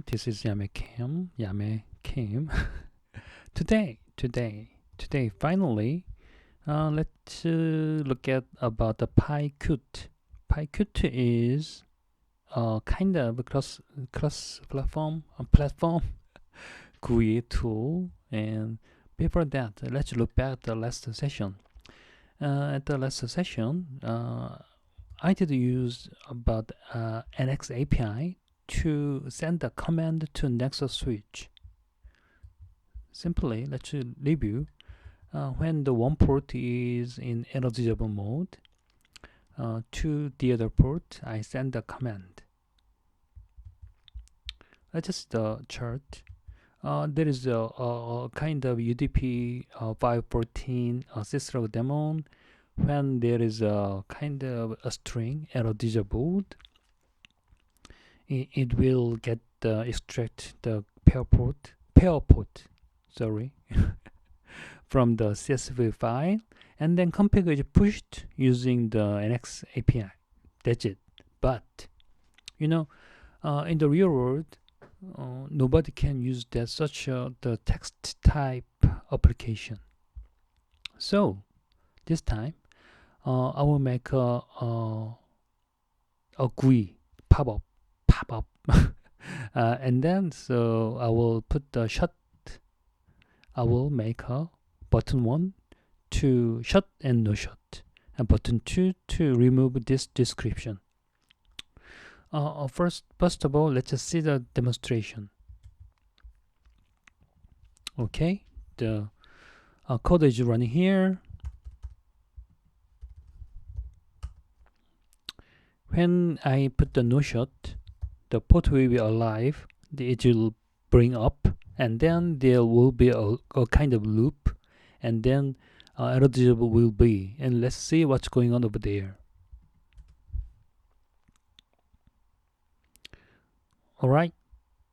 everyone. This is Yame Kim. Today, finally, let's look at about the PyQt. PyQt is kind of a cross platform GUI tool. And before that, let's look back at the last session. At the last session, I did use about NXAPI to send a command to Nexus switch. Simply, let's review. When the one port is in eligible mode, to the other port, I send a command. Let's just the chart. There is a kind of UDP 514 cisco daemon. When there is a kind of a string eligible, it will get extract the pair port from the CSV file, and then config is pushed using the NXAPI. That's it. But in the real world, nobody can use that such the text type application. So this time, I will make a GUI pop-up, and then so I will put the shut. I will make a button 1 to shut and no shut, and button 2 to remove this description. First of all, let's just see the demonstration. Okay, the code is running here. When I put the no shut, the port will be alive. It will bring up, and then there will be a kind of loop, and then eligible will be. And let's see what's going on over there. Alright,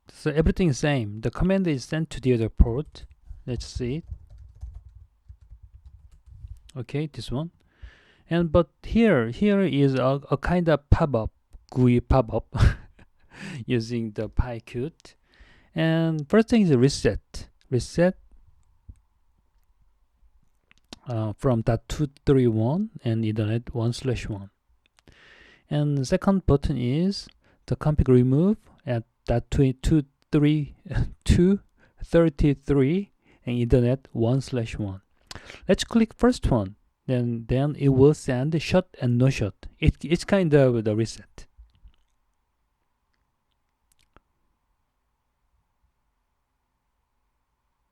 so everything is same. The command is sent to the other port. Let's see it. Okay, this one. And but here is a kind of pop-up, GUI pop-up using the PyQt. And first thing is reset from .231 and Ethernet 1/1. And the second button is the config remove at .233 and Ethernet 1/1. Let's click first one. Then it will send shut and no shut. It's kind of the reset.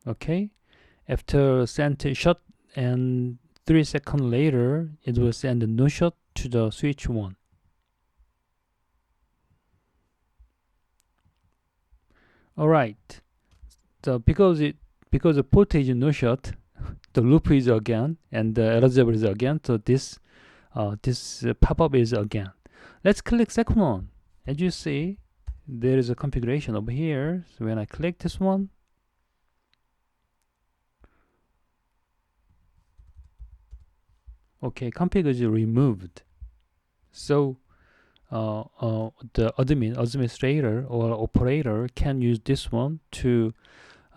Okay, after send shut and 3 seconds later, it will send a no shut to the switch 1. All right. So because the port is no shut, the loop is again, and the eligible is again. So this pop-up is again. Let's click second one. As you see, there is a configuration over here. So when I click this one, okay, config is removed. So the administrator or operator can use this one to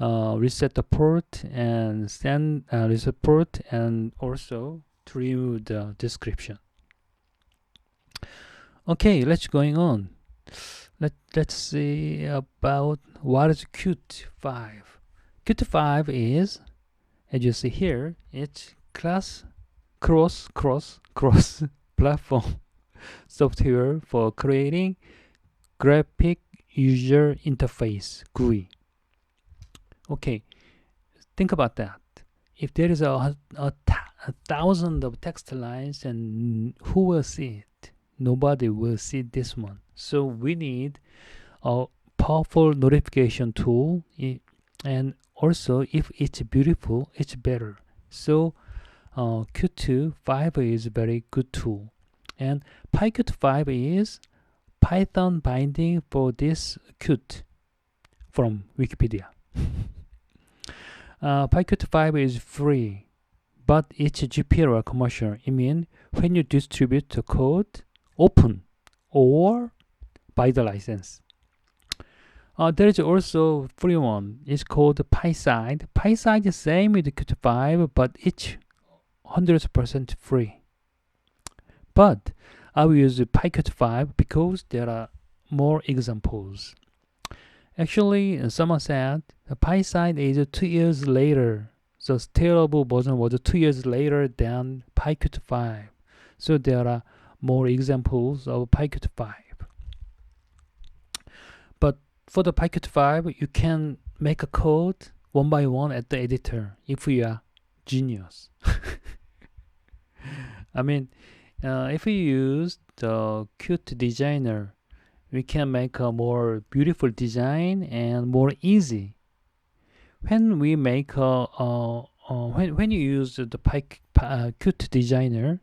reset the port and send reset port, and also to remove the description. Okay, let's going on. Let's see about what is Qt5. Qt5 is, as you see here, it's cross platform software for creating graphic user interface GUI. Okay, think about that. If there is a thousand of text lines, and who will see it? Nobody will see this one. So we need a powerful notification tool, and also if it's beautiful, it's better. So Qt5 is a very good tool, and PyQt5 is Python binding for this Qt from Wikipedia. PyQt5 is free, but it's GPL or commercial. It means when you distribute the code, open or buy the license. There is also free one. It's called PySide. PySide is same with Qt5, but it's 100% free. But I will use PyQt5 because there are more examples. Actually, someone said the PySide is 2 years later. So scalable version was 2 years later than PyQt5. So there are more examples of PyQt5. But for the PyQt5, you can make a code one by one at the editor if you are genius. I mean, if we use the Qt designer, we can make a more beautiful design and more easy. When we make when you use the Qt designer,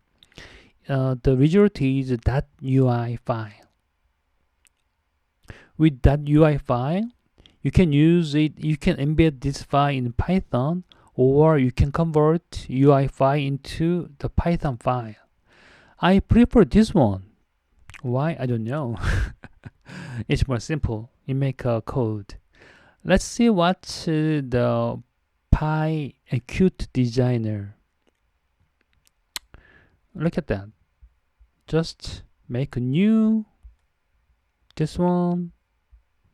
the result is .ui file. With .ui file, you can use it. You can embed this file in Python, or you can convert UI file into the Python file. I prefer this one. Why? I don't know. It's more simple. You make a code. Let's see what's the PyQt designer. Look at that. Just make a new this one,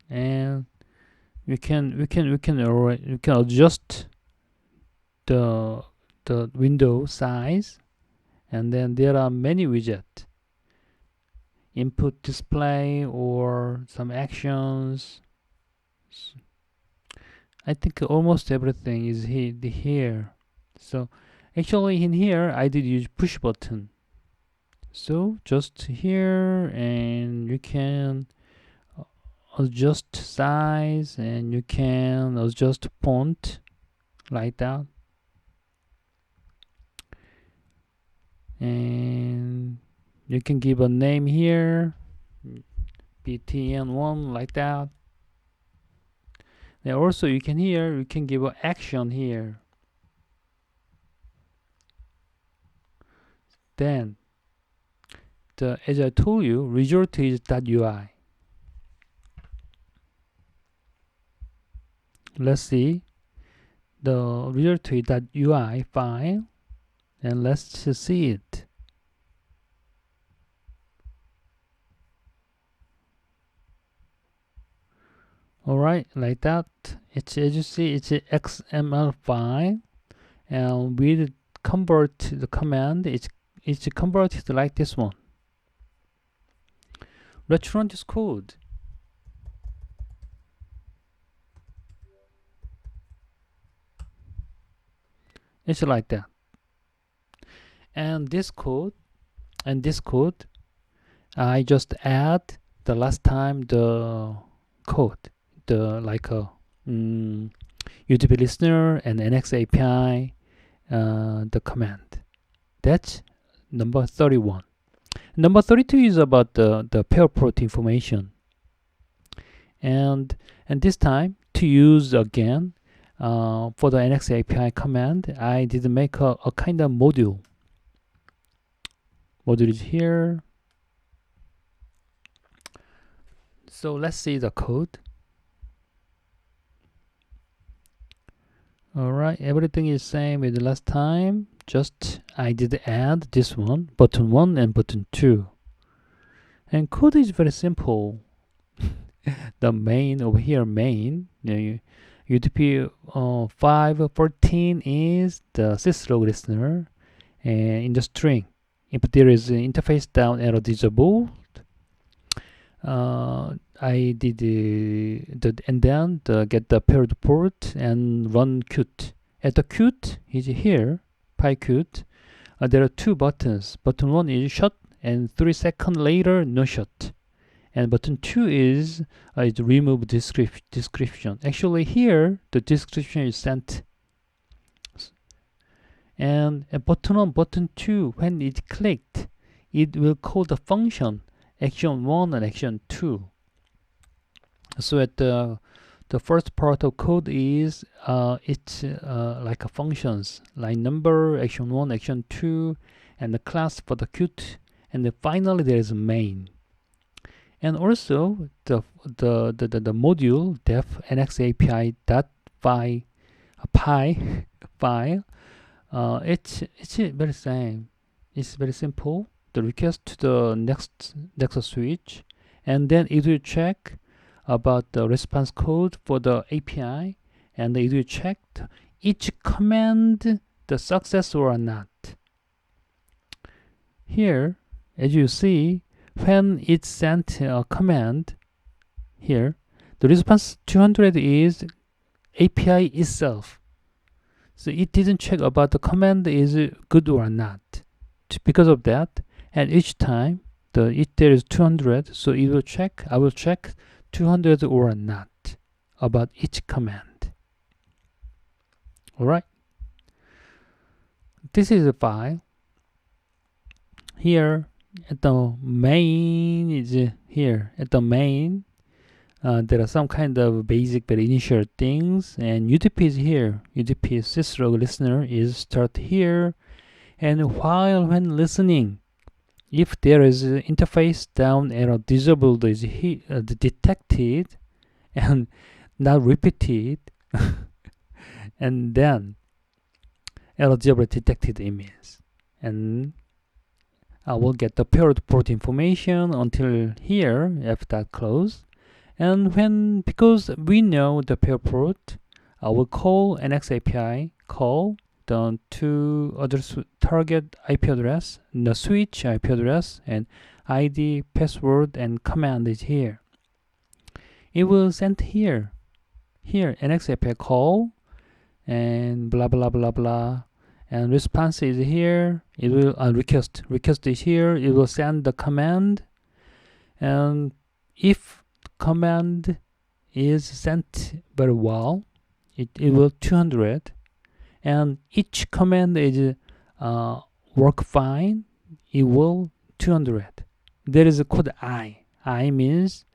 and we can adjust the window size, and then there are many widgets. Input display or some actions. I think almost everything is here. So actually in here I did use push button. So just here, and you can adjust size, and you can adjust font like that. And you can give a name here, btn1 like that. Now also you can give an action here. Then as I told you, result is .ui. Let's see the result is .ui file, and let's see it. Alright, like that. It's, as you see, it's an XML file, and we convert the command. It's converted like this one. Let's run this code. It's like that. And this code, I just add the last time the code, the like a UDP listener and NXAPI, the command. That's number 31. Number 32 is about the pair port information. And this time to use again for the NXAPI command, I did make a kind of module. Module is here. So let's see the code. Alright, everything is same with the last time. Just I did add this one, button 1 and button 2. And code is very simple. The main over here, main, UDP 514 is the syslog listener, and in the string, if there is an interface down arrow disabled, I did and then get the paired port and run Qt. At the Qt is here, PyQt. There are two buttons. Button 1 is shut, and 3 seconds later no shut. And button 2 is remove description. Actually here the description is sent. And button 1, button 2, when it clicked, it will call the function action 1 and action 2. So at the first part of code is it's like a functions, line number, action 1, action 2, and the class for the Qt, and then finally there is a main. And also the module def NXAPI dot py file. It's very same. It's very simple. The request to the next Nexus switch, and then it will check about the response code for the API, and it will check each command the success or not. Here, as you see, when it sent a command here, the response 200 is API itself. So it didn't check about the command is good or not. Because of that, and each time if there is 200, so it will check, I will check 200 or not about each command. Alright. This is a file. Here at the main is here at the main. There are some kind of basic but initial things, and UDP is here. UDP syslog listener is start here, and when listening, if there is interface down error disabled is detected and not repeated, and then error disabled detected it means, and I will get the paired port information until here if that close. And because we know the pair port, I will call NXAPI, call the two other target IP address, the switch IP address, and ID, password, and command is here. It will send here NXAPI call, and blah blah blah blah, and response is here. It will request is here. It will send the command, and if command is sent very well, it will 200, and each command is work fine, it will 200. There is a code I means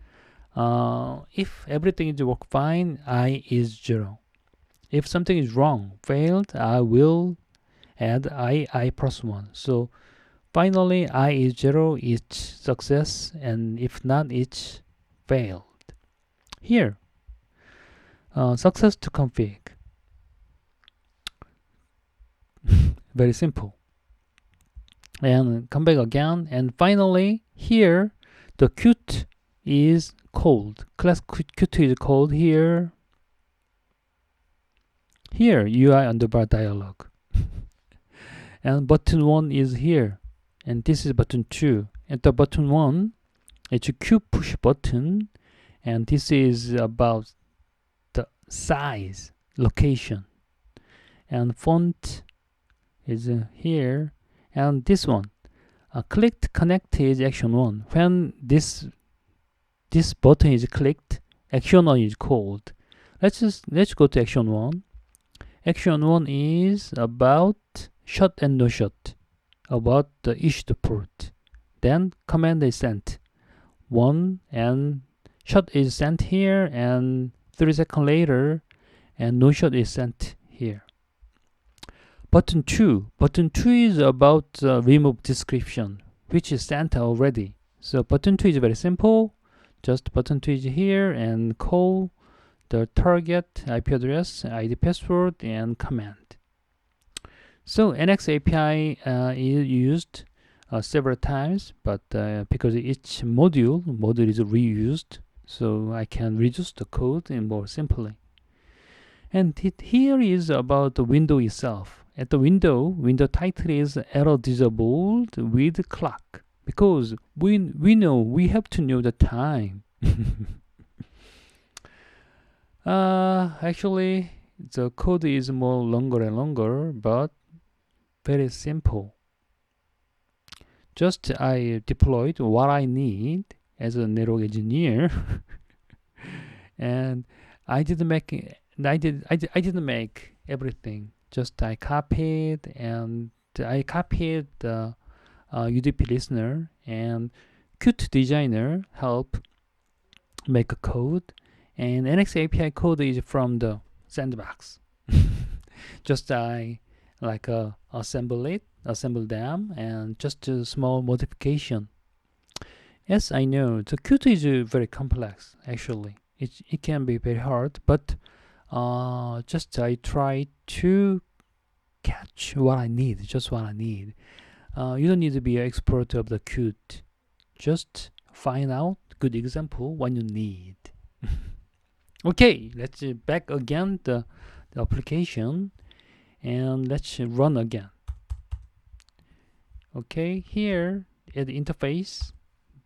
if everything is work fine, I is 0. If something is wrong, failed, I will add I plus 1. So finally I is 0, it's success, and if not, it's failed. Here, success to config. Very simple. And come back again, and finally here the Qt is called. Class Qt is called here. Here UI underbar dialog. And button 1 is here, and this is button 2. And the button 1, it's a Q push button, and this is about the size, location, and font is here, and this one, clicked connect is action 1. When this button is clicked, action 1 is called. Let's go to action 1. Action 1 is about shot and no shot, about the issued port. Then command is sent 1, and shot is sent here, and 3 seconds later, and no shot is sent here. Button 2 is about remove description, which is sent already. So button 2 is very simple. Just button 2 is here, and call the target IP address, ID, password, and command. So NXAPI is used several times, but because each module is reused, so I can reduce the code in more simply. And here is about the window itself. At the window title is error disabled with clock, because we know we have to know the time. Actually, the code is more longer and longer, but very simple. Just I deployed what I need as a network engineer, and I didn't make everything. Just I copied the UDP listener, and Qt designer help make a code, and NXAPI code is from the sandbox. Just I assemble them, and just a small modification. Yes, I know. The Qt is very complex. Actually, it can be very hard, but just I try to catch what I need, just what I need. You don't need to be an expert of the Qt. Just find out good example what you need. Okay, let's back again the application and let's run again. Okay, here at the interface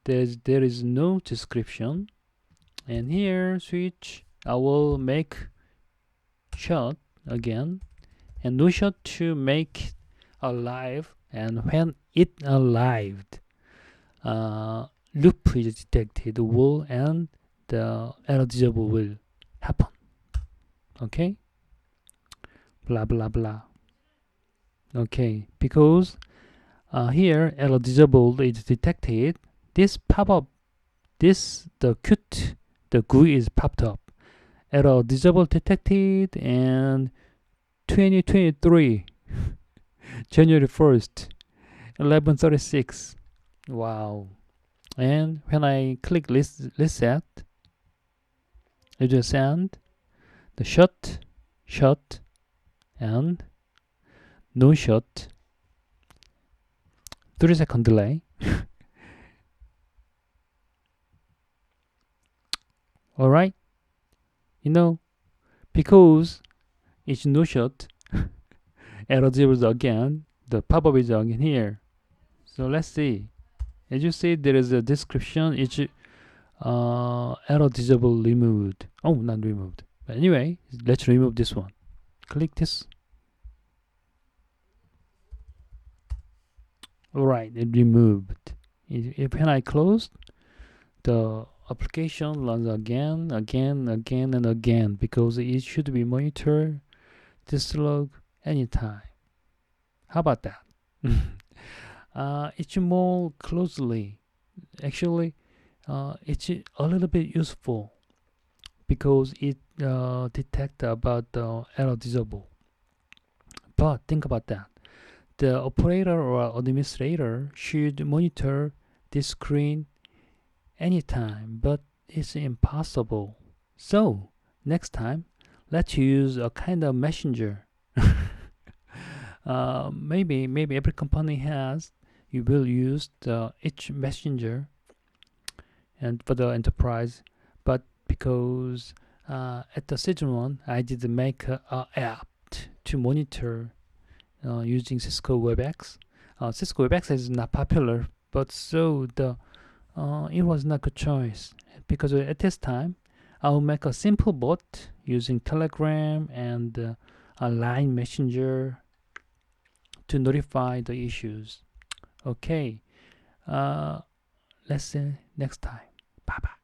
there is no description, and here switch I will make shot again, and no shot to make alive, and when it arrived loop is detected will and the eligible will happen. Okay, blah blah blah. Okay, because here eligible is detected, this pop-up, this the Qt, the GUI is popped up, error disable detected, and 2023 January 1st 11:36. Wow. And when I click reset, it just send the shot, and no shot, 3-second delay. Alright, because it's no shot, error zeros again, the pop-up is again here. So let's see. As you see, there is a description. It's error disable removed. Oh, not removed. But anyway, let's remove this one. Click this. Alright, it removed. When I close, the application runs again, and again, because it should be monitored this log anytime. How about that? It's more closely. Actually, it's a little bit useful because it detects about the error disable. But think about that. The operator or administrator should monitor this screen anytime, but it's impossible. So next time, let's use a kind of messenger. Maybe every company has. You will use each messenger, and for the enterprise. But because at the season 1, I did make a app to monitor using Cisco WebEx. Cisco WebEx is not popular, but so it was not a choice, because at this time I'll make a simple bot using Telegram and a Line Messenger to notify the issues. Okay, let's see next time. Bye bye.